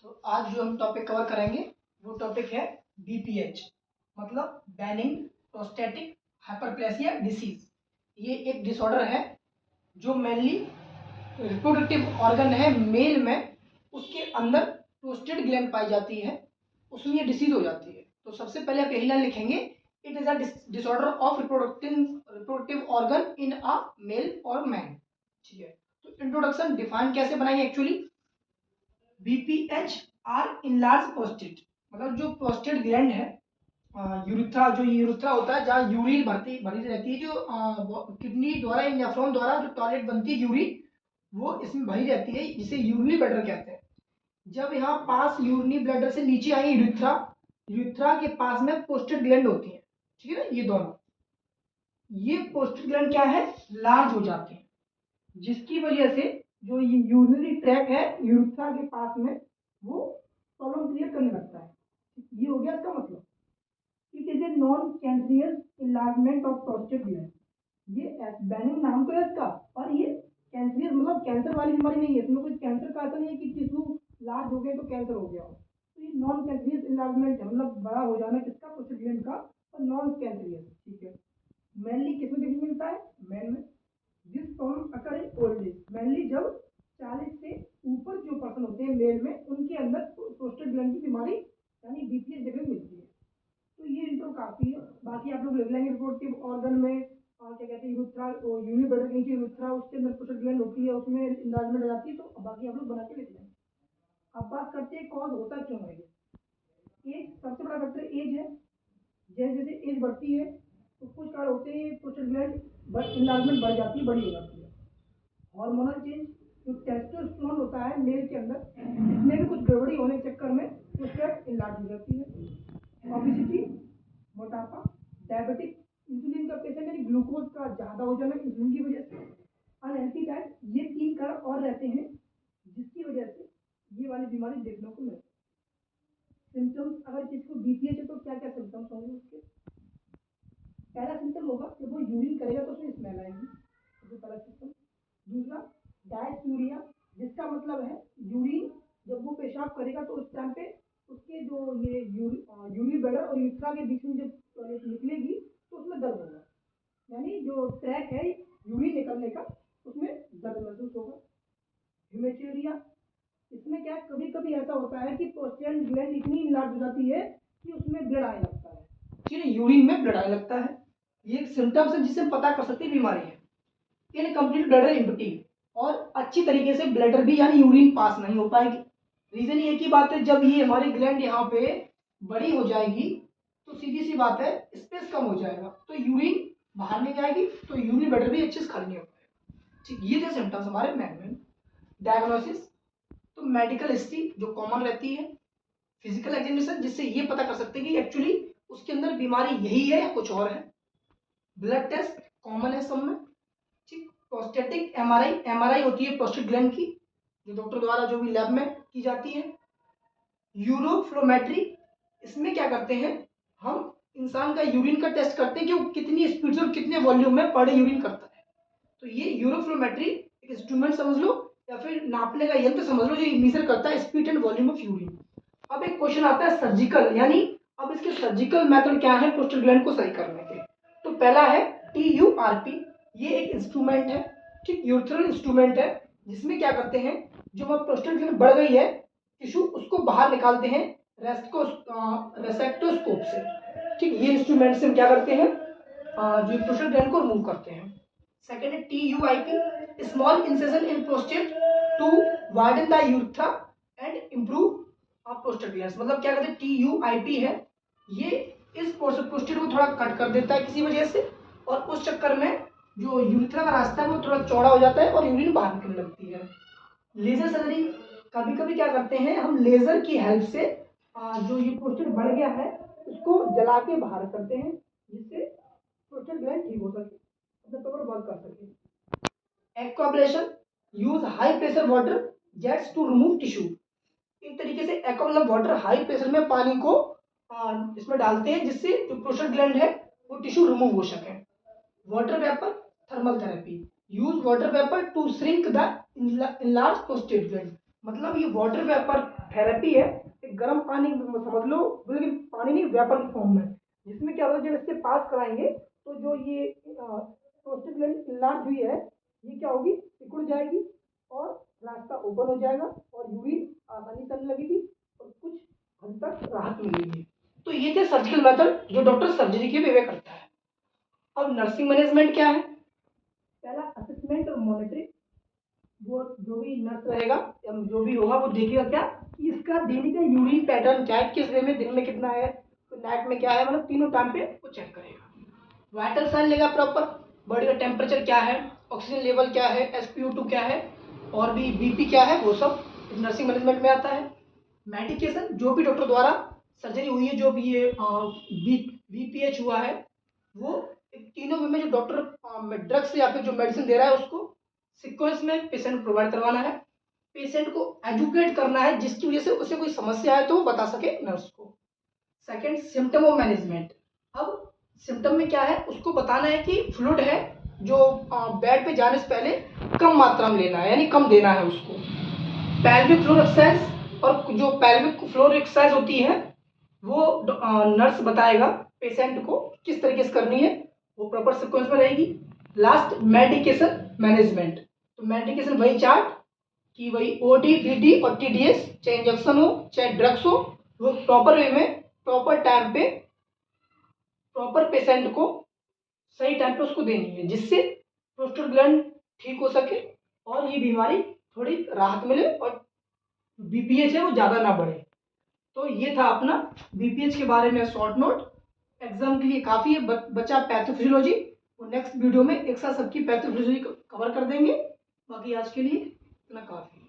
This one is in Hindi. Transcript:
तो आज जो हम टॉपिक कवर करेंगे वो टॉपिक है बीपीएच, मतलब बेनिग्न प्रोस्टेटिक हाइपरप्लेसिया डिसीज। ये एक डिसऑर्डर है जो मेनली रिप्रोडक्टिव ऑर्गन है मेल में, उसके अंदर प्रोस्टेट ग्लैंड पाई जाती है, उसमें ये डिसीज हो जाती है। तो सबसे पहले आप यही लाइन लिखेंगे, it is a disorder of reproductive organ in a male और मैन। ठीक है, तो इंट्रोडक्शन डिफाइन कैसे बनाएंगे actually. BPH are enlarge prostate, मतलब जो प्रोस्टेट ग्लैंड है, यूरिथ्रा, जो यूरिथ्रा होता है जहाँ यूरिन भरी रहती है, जो किडनी द्वारा या नेफ्रॉन द्वारा जो टॉयलेट बनती है यूरिन, वो इसमें भरी रहती है, जिसे यूरिनरी ब्लैडर कहते हैं। जब यहाँ पास यूरिनरी ब्लैडर से नीचे आई यूरिथ्रा, यूरिथ्रा के पास में प्रोस्टेट ग्लैंड होती है। ठीक है ना, ये दोनों, ये प्रोस्टेट ग्लैंड क्या है, लार्ज हो जाते हैं, जिसकी वजह से जो ये यूरिनरी ट्रैक है यूरिथ्रा के पास में, वो प्रॉब्लम क्रिएट करने लगता है। ये हो गया इसका मतलब। It is a non cancerous enlargement of prostate gland. ये बेनिग्न नाम तो है इसका, और ये कैंसरियस मतलब कैंसर वाली बीमारी नहीं है, इसमें कोई कैंसर का ऐसा नहीं है कि टिश्यू लार्ज हो गया तो कैंसर हो गया हो। तो ये नॉन कैंसरियस इनलार्जमेंट है, मतलब बड़ा हो जाना किसका, प्रोस्टेट ग्लैंड का, और नॉन कैंसरियस। ठीक है, मेनली किसमें देखने मिलता है, मैन में। This problem occur in old age, mainly जब 40 से ऊपर जो पर्सन होते हैं मेल में, उनके अंदर प्रोस्टेट ग्लैंड की बीमारी यानी बीपीएच देखने मिलती है। तो ये इंट्रो काफी है, बाकी आप लोग लिख लेंगे रिप्रोडक्टिव ऑर्गन में क्या कहते हैं, यूरिथ्रा, यूरिनरी ब्लैडर के नीचे यूरिथ्रा, उसके अंदर प्रोस्टेट ग्लैंड होती है, उसमें इनलार्जमेंट हो जाती है। तो बाकी आप लोग बना के लिख लेंगे। अब बात करते हैं कॉज होता क्यों है ये। एज सबसे बड़ा फैक्टर एज है। जैसे जैसे एज बढ़ती है तो कुछ कारण होते हैं प्रोस्टेट ग्लैंड इनलार्जमेंट बढ़ जाती है, बड़ी हो जाती है। हार्मोनल चेंज, जो टेस्टोस्टेरोन होता है मेल के अंदर, इसमें भी कुछ गड़बड़ी होने के चक्कर में प्रोस्टेट इनलार्ज हो जाती है। ओबेसिटी, मोटापा, डायबिटिक, इंसुलिन का पेशेंट यानी ग्लूकोज का ज़्यादा हो जाना इंसुलिन की वजह से, अनहेल्थी डाइट, ये 3 कारण और रहते हैं जिसकी वजह से ये वाली बीमारी देखने को मिलती है। सिम्टम्स, अगर किसी को बीपीएच है तो क्या क्या सिम्टम्स होंगे उसके। पहला सिम्टम होगा कि वो यूरिन करेगा तो उसमें स्मेल आएगी, सबसे पहला सिम्टम। दूसरा डायसूरिया, जिसका मतलब है यूरिन जब वो पेशाब करेगा तो उस टाइम पे उसके जो ये यूरिन ब्लैडर और यूरिथ्रा के बीच में जब टॉयलेट निकलेगी तो उसमें दर्द होगा, यानी जो ट्रैक है यूरिन निकलने का उसमें दर्द महसूस होगा। ह्यूमेचुरिया, इसमें क्या कभी कभी ऐसा होता है कि प्रोस्टेट ग्लैंड इतनी इनलार्ज हो जाती है कि उसमें ब्लड आने लगता है, ठीक है, यूरिन में ब्लड आने लगता है। ये एक सिम्टम्स है जिससे पता कर सकते हैं बीमारी है। इनकम्प्लीट ब्लैडर एम्प्टी, और अच्छी तरीके से ब्लैडर भी यानी यूरिन पास नहीं हो पाएगी। रीजन ये की बात है, जब ये हमारी ग्लैंड यहाँ पे बड़ी हो जाएगी तो सीधी सी बात है स्पेस कम हो जाएगा, तो यूरिन बाहर नहीं आएगी, तो यूरिन ब्लैडर भी अच्छे से खाली नहीं हो पाएगा। ठीक, ये थे सिम्टम्स हमारे मैन में। डायग्नोसिस, तो मेडिकल हिस्ट्री जो कॉमन रहती है, फिजिकल एग्जामिनेशन जिससे ये पता कर सकते हैं कि एक्चुअली उसके अंदर बीमारी यही है या कुछ और है। ब्लड टेस्ट कॉमन है सब में। ठीक, प्रोस्टेटिक एमआरआई, एमआरआई होती है प्रोस्टेट ग्लैंड की, जो डॉक्टर द्वारा जो भी लैब में की जाती है। यूरोफ्लोमेट्री, इसमें क्या करते हैं, हम इंसान का यूरिन का टेस्ट करते हैं कि वो कितनी स्पीड से और कितने वॉल्यूम में पर डे यूरिन करता है। तो ये यूरोफ्लोमेट्री एक इंस्ट्रूमेंट समझ लो या फिर नापने का यंत्र समझ लो जो मेजर करता है speed and volume of urine. अब एक क्वेश्चन आता है सर्जिकल, यानी अब इसके सर्जिकल मेथड क्या है प्रोस्टेट ग्लैंड को सही करने के। तो पहला है TURP, ये एक इंस्ट्रूमेंट है, ठीक, यूरेथ्रल इंस्ट्रूमेंट है, जिसमें क्या करते हैं, जो हमारी प्रोस्टेट ग्लैंड बढ़ गई है टिश्यू, उसको बाहर निकालते हैं रेसेक्टोस्कोप से। ठीक, ये इंस्ट्रूमेंट से हम क्या करते हैं, जो प्रोस्टेट ग्लैंड को रिमूव करते हैं। सेकेंड है TUIP, small incision in prostate to widen the urethra and improve prostate glands, मतलब क्या कहते हैं TUIP है, ये इस प्रोस्टेट को थोड़ा कट कर देता है किसी वजह से, और उस चक्कर में जो यूरेथ्रा का रास्ता है वो थोड़ा चौड़ा हो जाता है और यूरिन बाहर निकलने लगती है। लेजर सर्जरी, कभी कभी क्या करते हैं हम लेजर की हेल्प से जो ये प्रोस्टेट बढ़ गया है उसको जला के बाहर करते हैं, जिससे प्रोस्टेट ग्लैंड ठीक हो सके, अपना पेपर वर्क कर सके। Aquablation, use high pressure water jets to remove tissue, एक तरीके से एक्वा मतलब वाटर, हाई प्रेशर में पानी को इसमें डालते हैं जिससे जो प्रोस्टेट ग्लैंड है वो टिश्यू रिमूव हो सके। Water vapour thermal therapy, use water vapour to shrink the enlarge prostate gland, मतलब ये वाटर वेपर थेरेपी है, एक गर्म पानी समझ लो, लेकिन पानी नहीं, वेपर फॉर्म में, जिसमें क्या होगा जब इससे पास कराएंगे तो जो ये प्रोस्टेट ग्लैंड हुई है ये क्या होगी, सिकुड़ जाएगी और रास्ता ओपन हो जाएगा और यूरिन आसानी से आने लगेगी और कुछ हद तक राहत मिलेगी। तो ये थे सर्जिकल मेथड जो डॉक्टर सर्जरी के वे करता है। अब नर्सिंग मैनेजमेंट क्या है? पहला असेसमेंट और मॉनिटरिंग, वो जो भी नर्स रहेगा या जो भी होगा वो देखेगा क्या कि इसका डेली का यूरिन पैटर्न क्या है, किस वे में, दिन में कितना है, तो नाइट में क्या है, मतलब तीनों टाइम पे वो चेक करेगा। वाइटल साइन लेगा प्रॉपर, बॉडी का टेम्परेचर क्या है, ऑक्सीजन लेवल क्या है, SpO2 क्या है, और भी BP क्या है, वो सब नर्सिंग मैनेजमेंट में आता है। मेडिकेशन, जो भी डॉक्टर द्वारा सर्जरी हुई है, जो भी ये BPH हुआ है, वो तीनों में जो डॉक्टर ड्रग्स या फिर जो मेडिसिन दे रहा है उसको सीक्वेंस में पेशेंट को प्रोवाइड करवाना है। पेशेंट को एजुकेट करना है जिसकी वजह से उसे कोई समस्या है तो वो बता सके नर्स को। Second, symptom of management. अब सिम्टम में क्या है, उसको बताना है कि फ्लूइड है जो बेड पे जाने से पहले कम मात्रा में लेना है, यानी कम देना है उसको। पेल्विक फ्लोर एक्सरसाइज, और जो पेल्विक फ्लोर एक्सरसाइज होती है वो नर्स बताएगा पेशेंट को किस तरीके से करनी है, वो प्रॉपर सीक्वेंस में रहेगी। Last, medication management. तो मेडिकेशन वही चार्ट कि वही OD, BD और TDS, चाहे इंजेक्शन हो चाहे ड्रग्स हो, वो प्रॉपर वे में प्रॉपर टाइम पे प्रॉपर पेशेंट को सही टाइम पे उसको देनी है, जिससे प्रोस्टेट ग्लैंड ठीक हो सके और ये बीमारी थोड़ी राहत मिले और BPH है वो ज़्यादा ना बढ़े। तो ये था अपना BPH के बारे में शॉर्ट नोट। एग्जाम के लिए काफ़ी है, बचा पैथोफिजियोलॉजी, वो नेक्स्ट वीडियो में एक साथ सबकी पैथोफिजियोलॉजी कवर कर देंगे। बाकी आज के लिए इतना काफ़ी है।